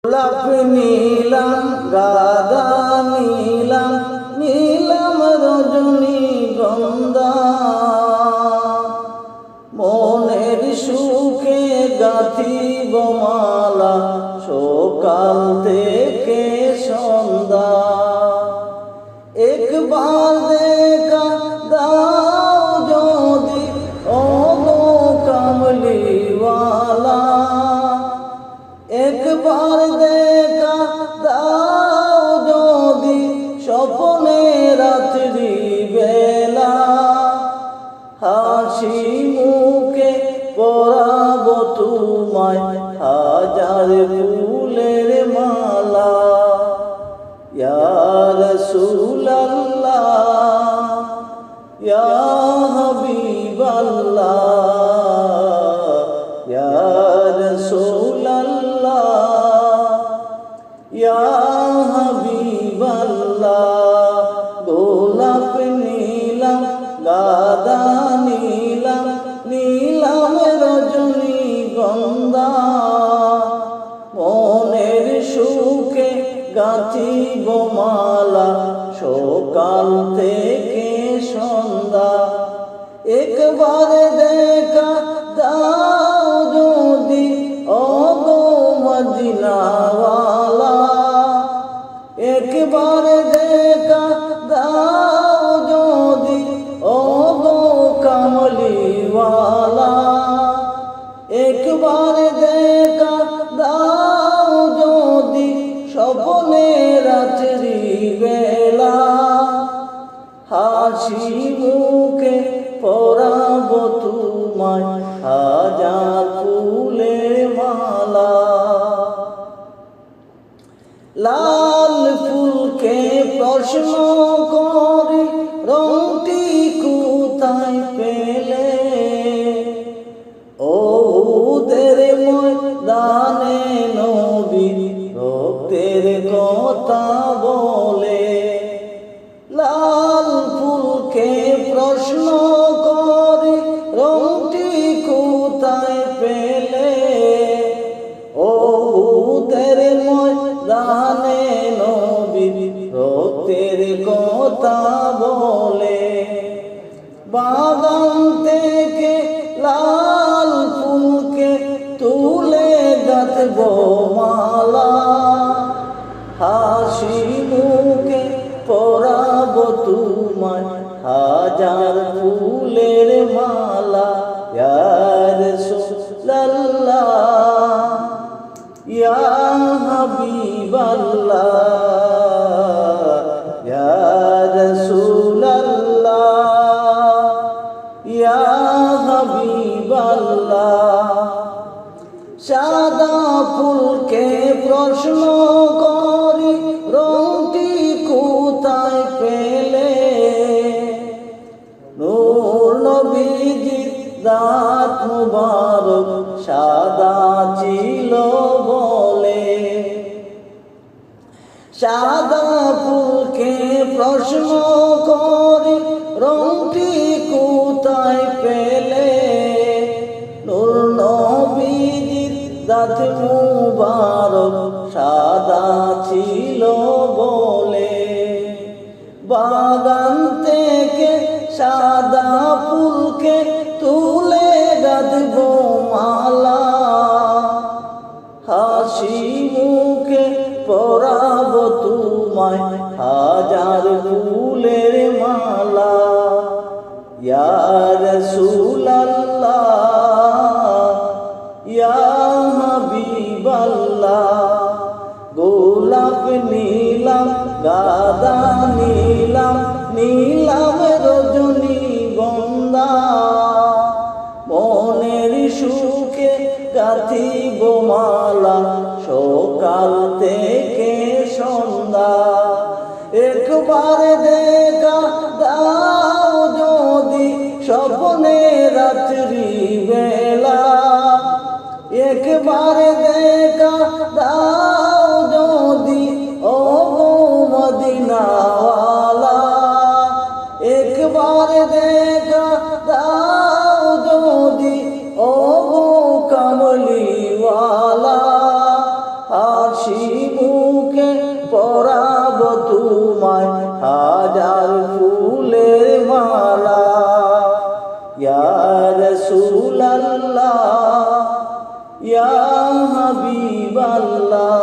গোলাপ নীলাম গাঁদা নীলাম নীলাম রজনীগন্ধা মনের সুখে গাঁথিব মালা সকাল থেকে সন্ধ্যা। একবার দেখা দাও যদি ও গো কামলিওয়ালা, একবার দেখা দাও যদি স্বপ্নে রাত্রি বেলা, হাসি মুখে পরাব তোমায় হাজার ফুলের মালা। ইয়া রাসূলুল্লাহ ইয়া হাবিবাল্লাহ ইয়া রাসূলুল্লাহ ইয়া হাবিবাল্লাহ। গোলাপ নীলাম গাঁদা নীলাম নীলাম রজনীগন্ধা মনের সুখে গাঁথিব মালা সকাল থেকে সন্ধ্যা। একবার দেখা দাও যদি ও গো মদিনাওয়ালা, একবার দেখা দাও যদি ও গো কামলিওয়ালা, একবার দেখা দাও যদি স্বপ্নে রাত্রি বেলা, হাসি মুখে পরাব তোমায় হাজার ফুলের মালা। লাল ফুলকে প্রশ্ন করি রংটি কোথায় পেলে, ওদের ময়দানে নবী রক্তের কথা বলে। লাল ফুলকে প্রশ্ন করি রংটি কোথায় পেলে, ওদের ময়দানে নবী রক্তের কথা বলে। বাগান থেকে লাল ফুলকে তুলে গাঁথব মালা, হাসি মুখে পরাব তোমায় হাজার ফুলের মালা। ইয়া রাসূলুল্লাহ ইয়া হাবিবাল্লাহ ইয়া রাসূলুল্লাহ ইয়া হাবিবাল্লাহ। সাদা ফুলকে প্রশ্ন করি রংটি কোথায় পেলে, নূর নবীজির দাঁত মুবারক সাদা ছিল বলে। সাদা ফুলকে প্রশ্ন করি রংটি কোথায় পেলে, নূর নবীজির দাঁত মুবারক সাদা ছিল বলে। বাগান থেকে সাদা ফুলকে তুলে গাঁথব মালা, হাসি মুখে পরাব তোমায় হাজার ফুলের মালা। ইয়া রাসূলুল্লাহ ইয়া হাবিবাল্লাহ। গোলাপ নীলাম গাঁদা নীলাম নীলাম রজনীগন্ধা মনের সুখে গাঁথিব মালা সকাল থেকে সন্ধ্যা। একবার দেখা দাও যদি স্বপ্নে রাত্রি বেলা, একবার দেখা দাও যদি ও গো মদিনাওয়ালা, একবার দেখা দাও যদি ও গো কামলিওয়ালা। হাসি মুখে পরাব তোমায় হাজার ফুলের মালা ইয়া রাসূলুল্লাহ ইয়া হাবিবাল্লাহ